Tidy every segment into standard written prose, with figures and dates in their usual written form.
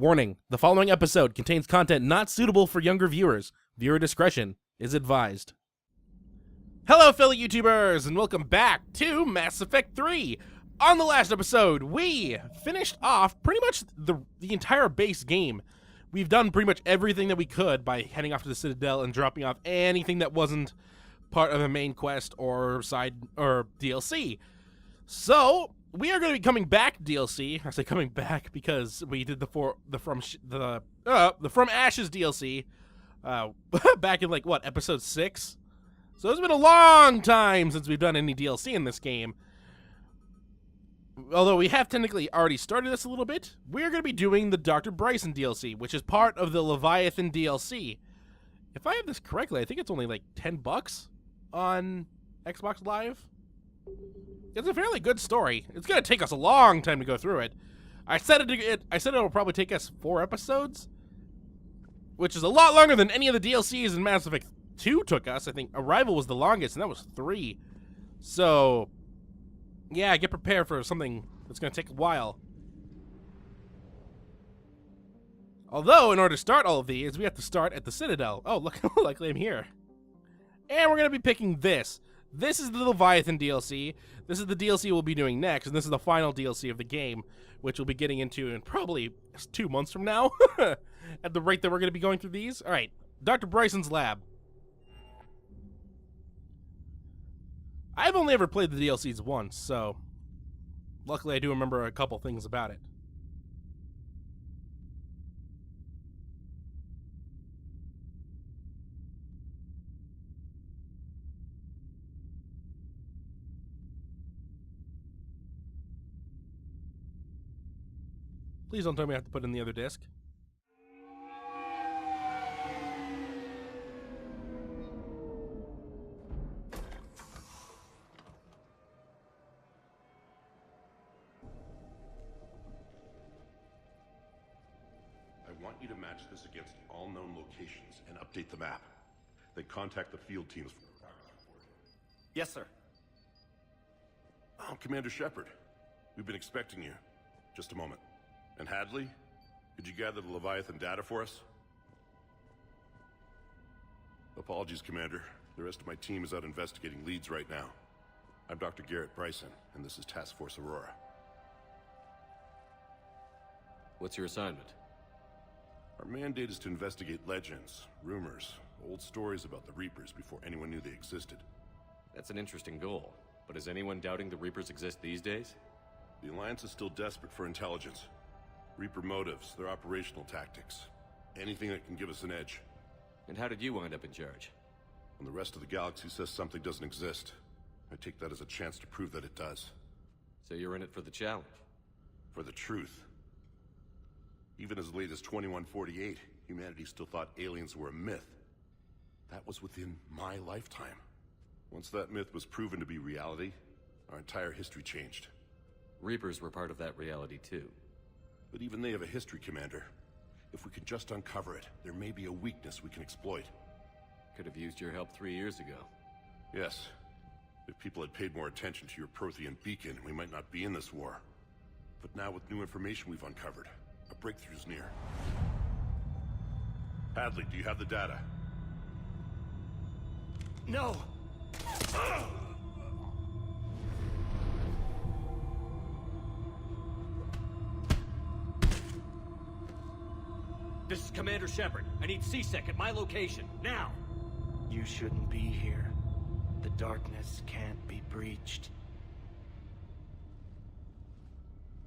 Warning, the following episode contains content not suitable for younger viewers. Viewer discretion is advised. Hello, fellow YouTubers, and welcome back to Mass Effect 3. On the last episode, we finished off pretty much the entire base game. We've done pretty much everything that we could by heading off to the Citadel and dropping off anything that wasn't part of a main quest or side or DLC. So we are going to be coming back DLC. I say coming back because we did the From Ashes DLC back in episode 6. So it's been a long time since we've done any DLC in this game. Although we have technically already started this a little bit, we're going to be doing the Dr. Bryson DLC, which is part of the Leviathan DLC. If I have this correctly, I think it's only like $10 on Xbox Live. It's a fairly good story. It's going to take us a long time to go through it. I said it'll probably take us 4 episodes, which is a lot longer than any of the DLCs in Mass Effect 2 took us. I think Arrival was the longest, and that was 3. So, yeah, get prepared for something that's going to take a while. Although, in order to start all of these, we have to start at the Citadel. Oh, look, luckily I'm here. And we're going to be picking this. This is the Leviathan DLC. This is the DLC we'll be doing next, and this is the final DLC of the game, which we'll be getting into in probably 2 months from now, at the rate that we're going to be going through these. All right, Dr. Bryson's lab. I've only ever played the DLCs once, so luckily I do remember a couple things about it. Please don't tell me I have to put in the other disc. I want you to match this against all known locations and update the map. Then contact the field teams for progress report. Yes, sir. Oh, Commander Shepard. We've been expecting you. Just a moment. And Hadley, could you gather the Leviathan data for us? Apologies, Commander. The rest of my team is out investigating leads right now. I'm Dr. Garrett Bryson, and this is Task Force Aurora. What's your assignment? Our mandate is to investigate legends, rumors, old stories about the Reapers before anyone knew they existed. That's an interesting goal, but is anyone doubting the Reapers exist these days? The Alliance is still desperate for intelligence. Reaper motives, their operational tactics. Anything that can give us an edge. And how did you wind up in charge? When the rest of the galaxy says something doesn't exist, I take that as a chance to prove that it does. So you're in it for the challenge? For the truth. Even as late as 2148, humanity still thought aliens were a myth. That was within my lifetime. Once that myth was proven to be reality, our entire history changed. Reapers were part of that reality too. But even they have a history, Commander. If we can just uncover it, there may be a weakness we can exploit. Could have used your help 3 years ago. Yes. If people had paid more attention to your Prothean beacon, we might not be in this war. But now with new information we've uncovered, a breakthrough's near. Hadley, do you have the data? No! This is Commander Shepard. I need C-Sec at my location, now! You shouldn't be here. The darkness can't be breached.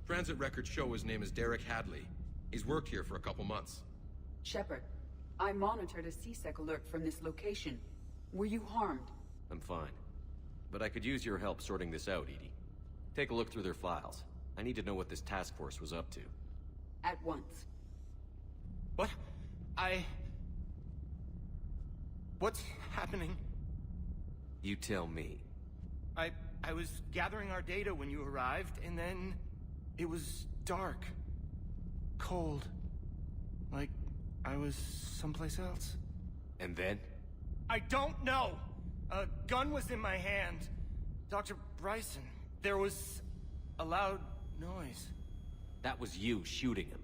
Transit records show his name is Derek Hadley. He's worked here for a couple months. Shepard, I monitored a C-Sec alert from this location. Were you harmed? I'm fine. But I could use your help sorting this out, EDI. Take a look through their files. I need to know what this task force was up to. At once. What? What's happening? You tell me. I was gathering our data when you arrived, and then it was dark. Cold. Like I was someplace else. And then? I don't know! A gun was in my hand. Dr. Bryson, there was a loud noise. That was you shooting him.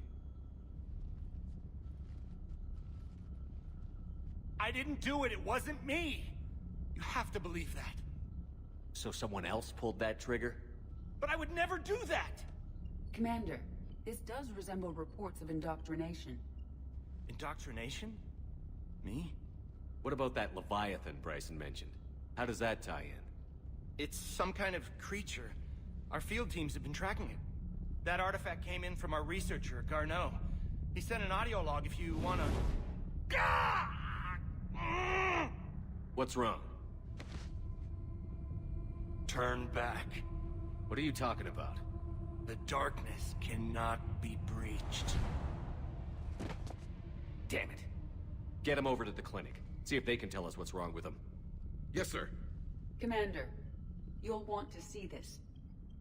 I didn't do it. It wasn't me. You have to believe that. So someone else pulled that trigger? But I would never do that. Commander, this does resemble reports of indoctrination. Indoctrination? Me? What about that Leviathan Bryson mentioned? How does that tie in? It's some kind of creature. Our field teams have been tracking it. That artifact came in from our researcher, Garneau. He sent an audio log if you wanna... What's wrong? Turn back. What are you talking about? The darkness cannot be breached. Damn it. Get him over to the clinic. See if they can tell us what's wrong with him. Yes, sir. Commander, you'll want to see this.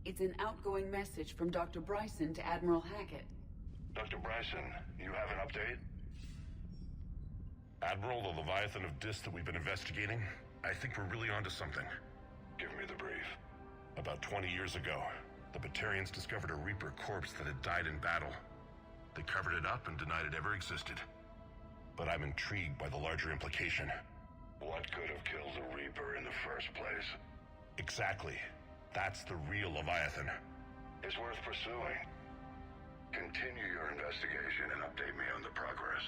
It's an outgoing message from Dr. Bryson to Admiral Hackett. Dr. Bryson, you have an update? Admiral, the Leviathan of Dis that we've been investigating, I think we're really onto something. Give me the brief. About 20 years ago, the Batarians discovered a Reaper corpse that had died in battle. They covered it up and denied it ever existed. But I'm intrigued by the larger implication. What could have killed the Reaper in the first place? Exactly. That's the real Leviathan. It's worth pursuing. Continue your investigation and update me on the progress.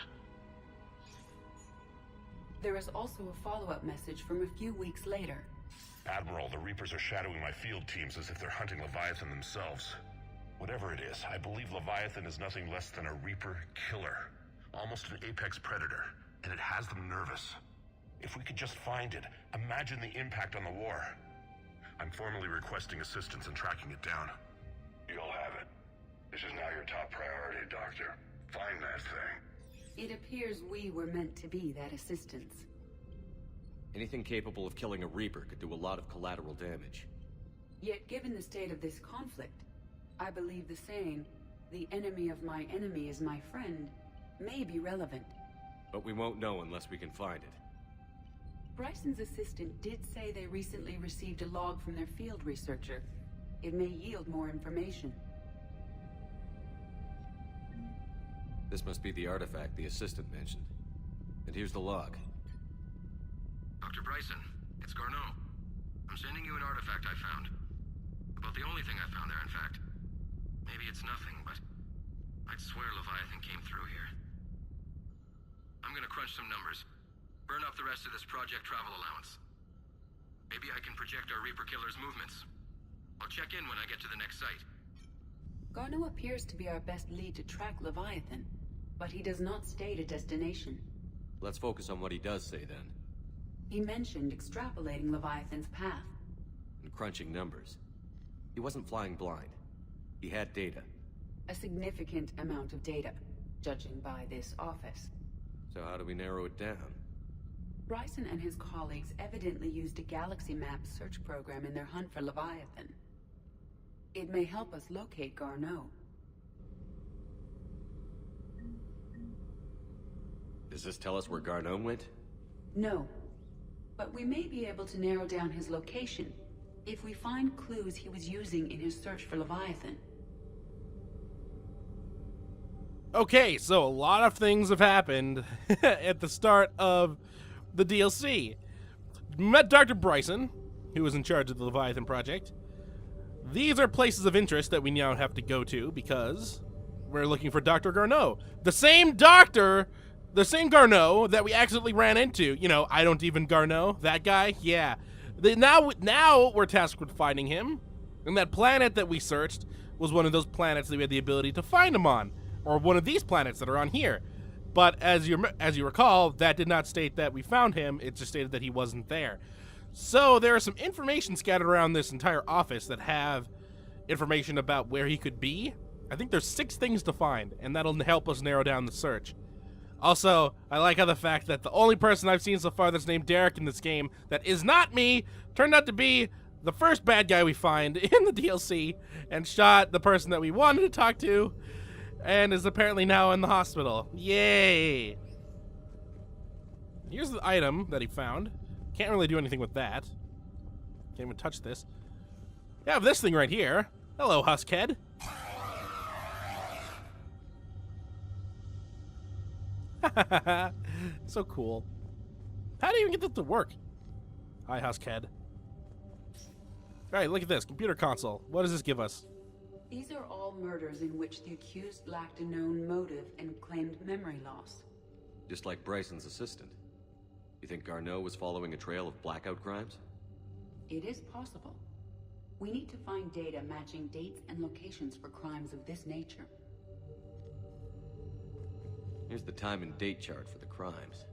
There is also a follow-up message from a few weeks later. Admiral, the Reapers are shadowing my field teams as if they're hunting Leviathan themselves. Whatever it is, I believe Leviathan is nothing less than a Reaper killer. Almost an apex predator, and it has them nervous. If we could just find it, imagine the impact on the war. I'm formally requesting assistance in tracking it down. You'll have it. This is now your top priority, Doctor. Find that thing. It appears we were meant to be that assistance. Anything capable of killing a Reaper could do a lot of collateral damage. Yet given the state of this conflict, I believe the saying, "The enemy of my enemy is my friend," may be relevant. But we won't know unless we can find it. Bryson's assistant did say they recently received a log from their field researcher. It may yield more information. This must be the artifact the assistant mentioned. And here's the log. Dr. Bryson, it's Garneau. I'm sending you an artifact I found. About the only thing I found there, in fact. Maybe it's nothing, but I'd swear Leviathan came through here. I'm gonna crunch some numbers. Burn up the rest of this project travel allowance. Maybe I can project our Reaper killer's movements. I'll check in when I get to the next site. Garneau appears to be our best lead to track Leviathan, but he does not state a destination. Let's focus on what he does say then. He mentioned extrapolating Leviathan's path. And crunching numbers. He wasn't flying blind. He had data. A significant amount of data, judging by this office. So how do we narrow it down? Bryson and his colleagues evidently used a galaxy map search program in their hunt for Leviathan. It may help us locate Garneau. Does this tell us where Garneau went? No, but we may be able to narrow down his location if we find clues he was using in his search for Leviathan. Okay, so a lot of things have happened at the start of the DLC. Met Dr. Bryson, who was in charge of the Leviathan project. These are places of interest that we now have to go to because we're looking for Dr. Garneau. The same doctor, the same Garneau that we accidentally ran into. You know, I don't even Garneau, that guy, yeah. Now we're tasked with finding him. And that planet that we searched was one of those planets that we had the ability to find him on. Or one of these planets that are on here. But as you recall, that did not state that we found him. It just stated that he wasn't there. So there is some information scattered around this entire office that have information about where he could be. I think there's 6 things to find, and that'll help us narrow down the search. Also, I like how the fact that the only person I've seen so far that's named Derek in this game that is not me turned out to be the first bad guy we find in the DLC and shot the person that we wanted to talk to and is apparently now in the hospital. Yay! Here's the item that he found. Can't really do anything with that. Can't even touch this. You have this thing right here. Hello, Huskhead. So cool. How do you even get this to work? Hi, Huskhead. Alright, look at this. Computer console. What does this give us? These are all murders in which the accused lacked a known motive and claimed memory loss. Just like Bryson's assistant. You think Garneau was following a trail of blackout crimes? It is possible. We need to find data matching dates and locations for crimes of this nature. Here's the time and date chart for the crimes.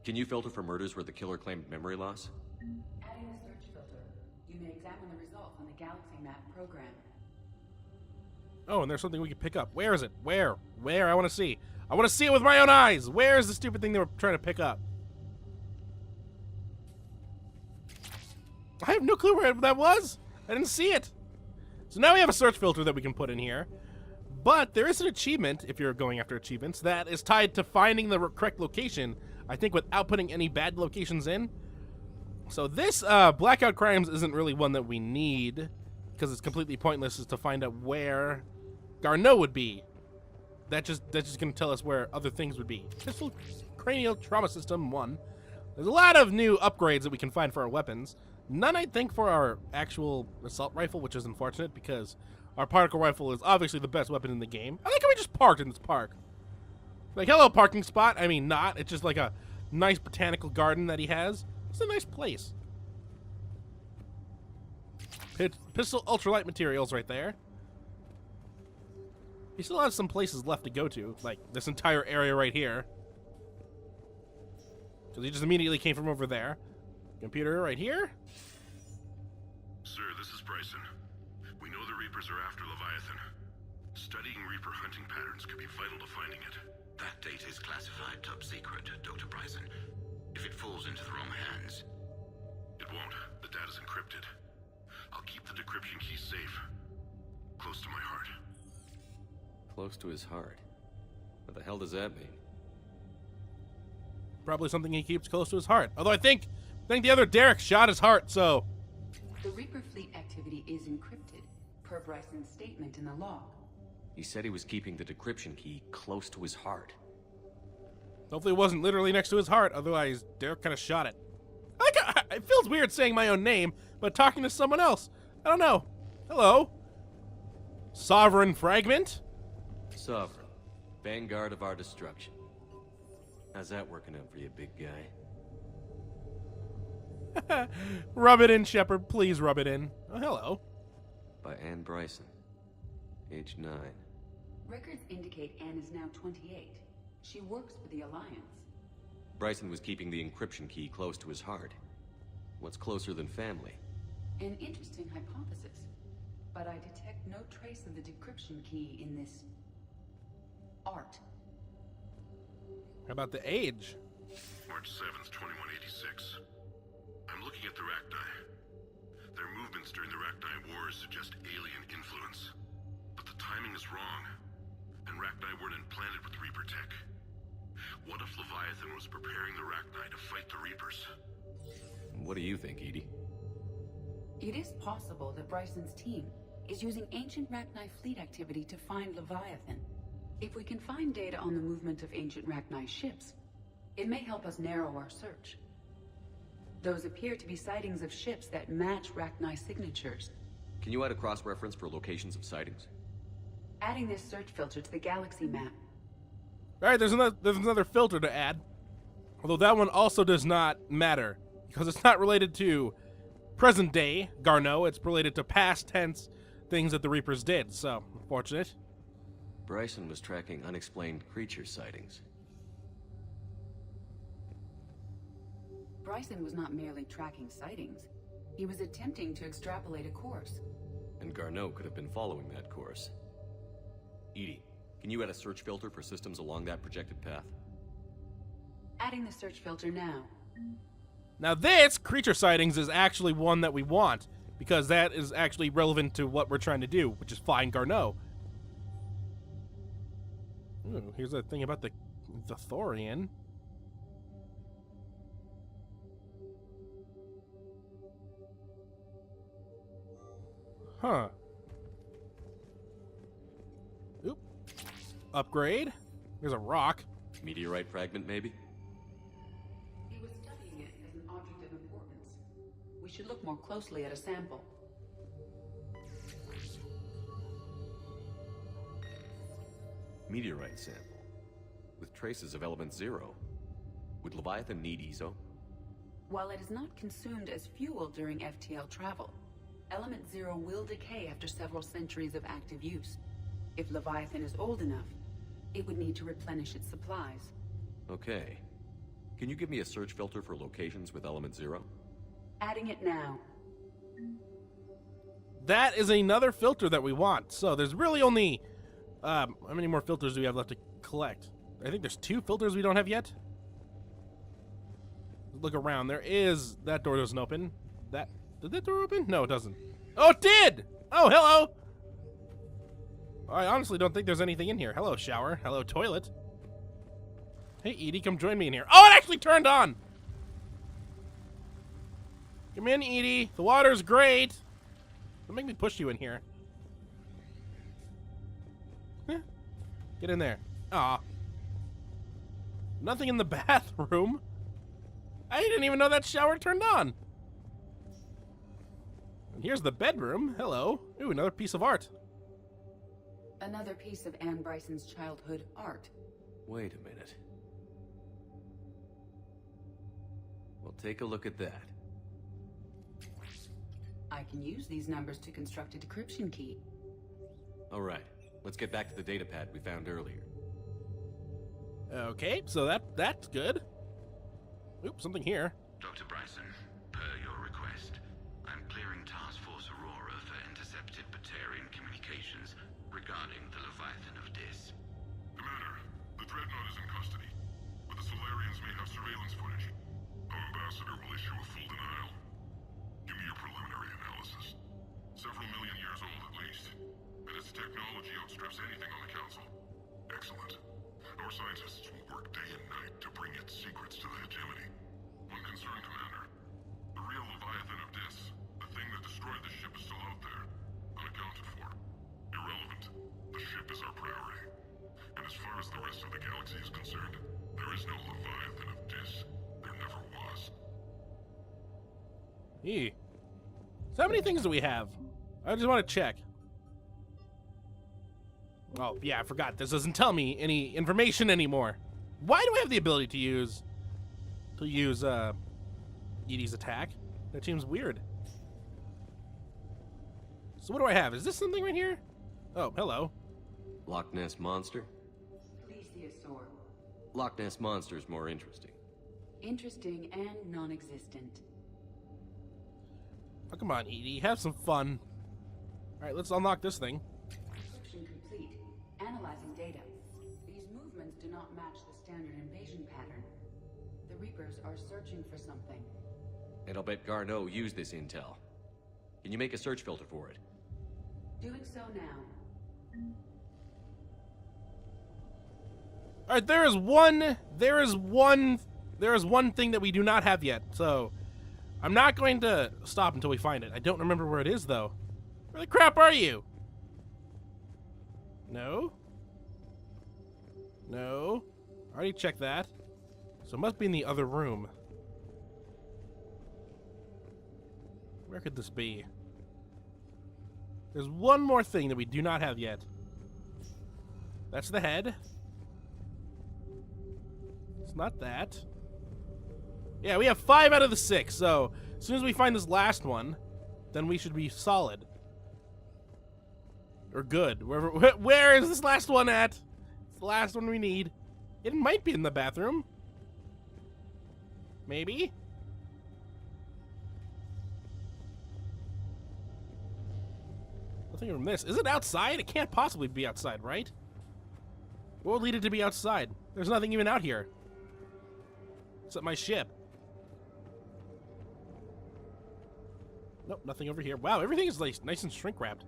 Can you filter for murders where the killer claimed memory loss? Adding the search filter, you may examine the results on the Galaxy Map program. Oh, and there's something we can pick up. Where is it? Where? Where? I want to see. I want to see it with my own eyes. Where is the stupid thing they were trying to pick up? I have no clue where that was. I didn't see it. So now we have a search filter that we can put in here. But there is an achievement, if you're going after achievements, that is tied to finding the correct location, I think without putting any bad locations in. So this Blackout Crimes isn't really one that we need, because it's completely pointless is to find out where Garneau would be. That's just going to tell us where other things would be. Pistol Cranial Trauma System 1. There's a lot of new upgrades that we can find for our weapons. None, I think, for our actual assault rifle, which is unfortunate because our particle rifle is obviously the best weapon in the game. I like how we just parked in this park. Like, hello, parking spot. I mean, not. It's just like a nice botanical garden that he has. It's a nice place. Pistol ultralight materials right there. He still has some places left to go to, like this entire area right here. Because he just immediately came from over there. Computer right here. Sir, this is Bryson. We know the Reapers are after Leviathan. Studying Reaper hunting patterns could be vital to finding it. That data is classified top secret, Dr. Bryson. If it falls into the wrong hands... It won't. The data's encrypted. I'll keep the decryption key safe. Close to my heart. Close to his heart. What the hell does that mean? Probably something he keeps close to his heart. Although I think the other Derek shot his heart, so... The Reaper fleet activity is encrypted, per Bryson's statement in the log. He said he was keeping the decryption key close to his heart. Hopefully it wasn't literally next to his heart, otherwise Derek kind of shot it. It feels weird saying my own name, but talking to someone else. I don't know. Hello? Sovereign Fragment? Sovereign. Vanguard of our destruction. How's that working out for you, big guy? Rub it in, Shepard. Please rub it in. Oh, hello. By Anne Bryson. Age 9. Records indicate Anne is now 28. She works for the Alliance. Bryson was keeping the encryption key close to his heart. What's closer than family? An interesting hypothesis, but I detect no trace of the decryption key in this... art. How about the age? March 7th, 2186. I'm looking at the Rachni. Their movements during the Rachni Wars suggest alien influence. But the timing is wrong, and Rachni weren't implanted with Reaper tech. What if Leviathan was preparing the Rachni to fight the Reapers? What do you think, Edie? It is possible that Bryson's team is using ancient Rachni fleet activity to find Leviathan. If we can find data on the movement of ancient Rachni ships, it may help us narrow our search. Those appear to be sightings of ships that match Rachni signatures. Can you add a cross-reference for locations of sightings? Adding this search filter to the Galaxy Map. Alright, there's another filter to add. Although that one also does not matter, because it's not related to present day Garneau, it's related to past tense things that the Reapers did, so unfortunate. Bryson was tracking unexplained creature sightings. Bryson was not merely tracking sightings. He was attempting to extrapolate a course. And Garneau could have been following that course. Edie, can you add a search filter for systems along that projected path? Adding the search filter now. Now this, creature sightings, is actually one that we want, because that is actually relevant to what we're trying to do, which is find Garneau. Ooh, here's a thing about the Thorian. Huh. Oop. Upgrade. There's a rock. Meteorite fragment, maybe? should look more closely at a sample. Meteorite sample. With traces of element 0. Would Leviathan need ESO? While it is not consumed as fuel during FTL travel, Element 0 will decay after several centuries of active use. If Leviathan is old enough, it would need to replenish its supplies. Okay. Can you give me a search filter for locations with element 0? Adding it now. That is another filter that we want. So there's really only... how many more filters do we have left to collect? I think there's 2 filters we don't have yet. Look around. There is... That door doesn't open. Did that door open? No, it doesn't. Oh, it did! Oh, hello! I honestly don't think there's anything in here. Hello, shower. Hello, toilet. Hey, Edie, come join me in here. Oh, it actually turned on! Come in, Edie. The water's great. Don't make me push you in here. Get in there. Aw. Nothing in the bathroom. I didn't even know that shower turned on. And here's the bedroom. Hello. Ooh, another piece of art. Another piece of Anne Bryson's childhood art. Wait a minute. Well, take a look at that. I can use these numbers to construct a decryption key. All right. Let's get back to the data pad we found earlier. Okay, so that's good. Oop, something here. Dr. Bryson, per your request, I'm clearing Task Force Aurora for intercepted Batarian communications regarding the Leviathan of Dis. Commander, the Dreadnought is in custody, but the Solarians may have surveillance footage. Our ambassador will issue a full denial. Give me your preliminary analysis. Several million years old at least, and its technology outstrips anything on the Council. Excellent. Our scientists will work day and night to bring its secrets to the hegemony. One concern, Commander. The real Leviathan of Dis, the thing that destroyed the ship, is still out there, unaccounted for. Irrelevant. The ship is our priority. And as far as the rest of the galaxy is concerned, there is no Leviathan of Dis. There never was. So how many things do we have? I just want to check. Oh, yeah, I forgot. This doesn't tell me any information anymore. Why do I have the ability to use Edie's attack? That seems weird. So what do I have? Is this something right here? Oh, hello. Loch Ness Monster? Plesiosaur. Loch Ness Monster is more interesting. Interesting and non-existent. Oh, come on, Edie. Have some fun. All right, let's unlock this thing. Description complete. Analyzing data. These movements do not match the standard invasion pattern. The Reapers are searching for something. And I'll bet Garneau used this intel. Can you make a search filter for it? Doing so now. All right, there is one thing that we do not have yet. So I'm not going to stop until we find it. I don't remember where it is, though. Where the crap are you? No. No. I already checked that. So it must be in the other room. Where could this be? There's one more thing that we do not have yet. That's the head. It's not that. Yeah, we have 5 out of the 6, so as soon as we find this last one, then we should be solid. Or good. Where is this last one at? It's the last one we need. It might be in the bathroom. Maybe? Nothing from this. Is it outside? It can't possibly be outside, right? What would lead it to be outside? There's nothing even out here. Except my ship. Nope, nothing over here. Wow, everything is like nice and shrink wrapped.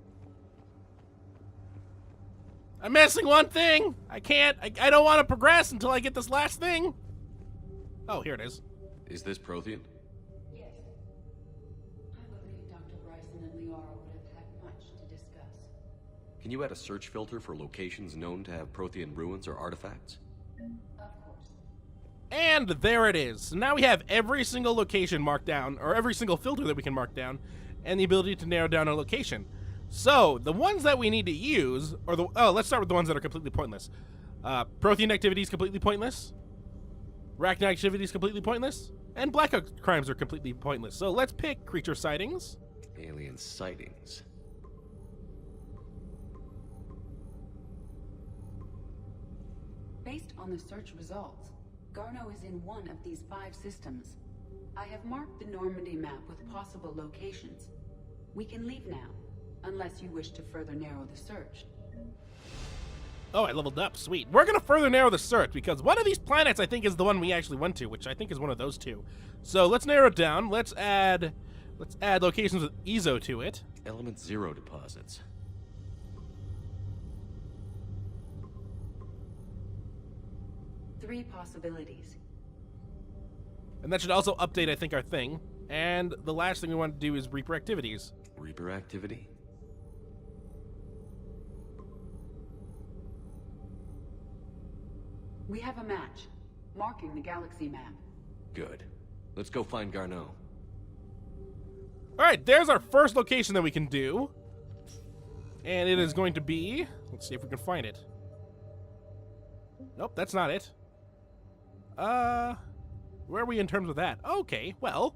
I'm missing one thing! I can't. I don't want to progress until I get this last thing. Oh, here it is. Is this Prothean? Yes. I believe Dr. Bryson and Liara would have had much to discuss. Can you add a search filter for locations known to have Prothean ruins or artifacts? Of course. And there it is. So now we have every single location marked down, or every single filter that we can mark down, and the ability to narrow down a location. So the ones that we need to use, or let's start with the ones that are completely pointless. Prothean activity is completely pointless. Arachnid activity is completely pointless. And blackout crimes are completely pointless. So let's pick creature sightings. Alien sightings. Based on the search results, Garneau is in one of these 5 systems. I have marked the Normandy map with possible locations. We can leave now, unless you wish to further narrow the search. Oh, I leveled up. Sweet. We're going to further narrow the search because one of these planets I think is the one we actually went to, which I think is one of those two. So let's narrow it down. Let's add locations with EZO to it. Element 0 deposits. Three possibilities. And that should also update, I think, our thing. And the last thing we want to do is Reaper activities. Reaper activity? We have a match, marking the galaxy map. Good. Let's go find Garneau. Alright, there's our first location that we can do. And it is going to be... Let's see if we can find it. Nope, that's not it. Where are we in terms of that? Okay, well...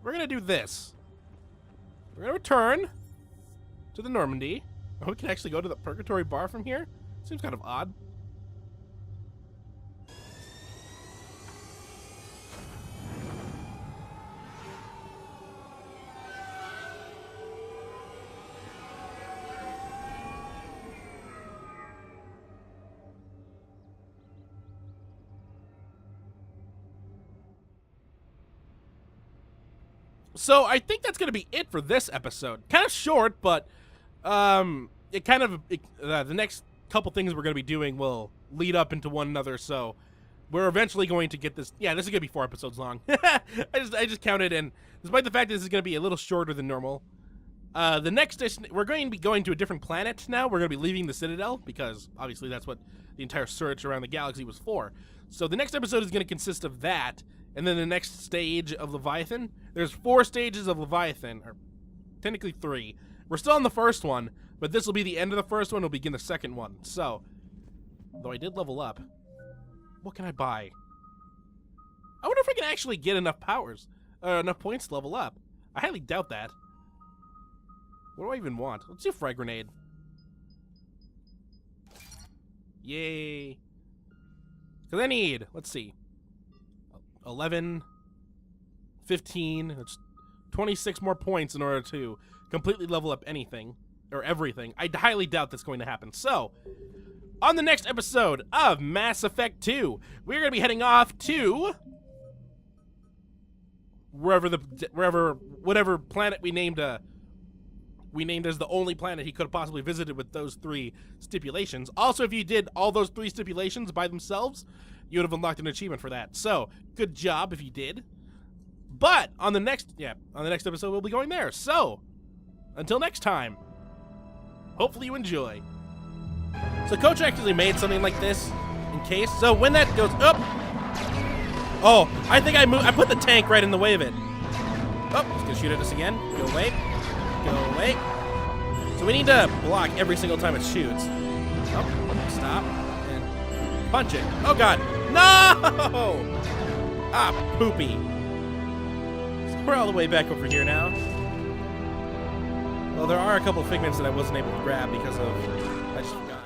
We're gonna do this. We're gonna return to the Normandy. Oh, we can actually go to the Purgatory Bar from here? Seems kind of odd. So I think that's gonna be it for this episode. Kind of short, but the next couple things we're gonna be doing will lead up into one another. So we're eventually going to get this. Yeah, this is gonna be 4 episodes long. I just counted, and despite the fact that this is gonna be a little shorter than normal, the next we're going to be going to a different planet now. We're gonna be leaving the Citadel because obviously that's what the entire search around the galaxy was for. So the next episode is gonna consist of that. And then the next stage of Leviathan. There's 4 stages of Leviathan, or technically 3. We're still on the first one, but this will be the end of the first one. We'll begin the second one. So, though I did level up, what can I buy? I wonder if I can actually get enough powers, enough points to level up. I highly doubt that. What do I even want? Let's do Frag Grenade. Yay. Because I need, let's see. 11, 15, it's 26 more points in order to completely level up anything, or everything. I highly doubt that's going to happen. So, on the next episode of Mass Effect 2, we're going to be heading off to whatever planet we named as the only planet he could have possibly visited with those 3 stipulations. Also, if you did all those 3 stipulations by themselves, you would have unlocked an achievement for that. So, good job if you did. But on the next episode, we'll be going there. So, until next time, hopefully you enjoy. So, Coach actually made something like this in case. So, when that goes up, oh, I think I put the tank right in the way of it. Oh, it's gonna shoot at us again. Go away. Go away. So we need to block every single time it shoots. Oh, stop. And punch it. Oh, God. No! Ah, poopy. So we're all the way back over here now. Well, there are a couple of figments that I wasn't able to grab because of... I just forgot.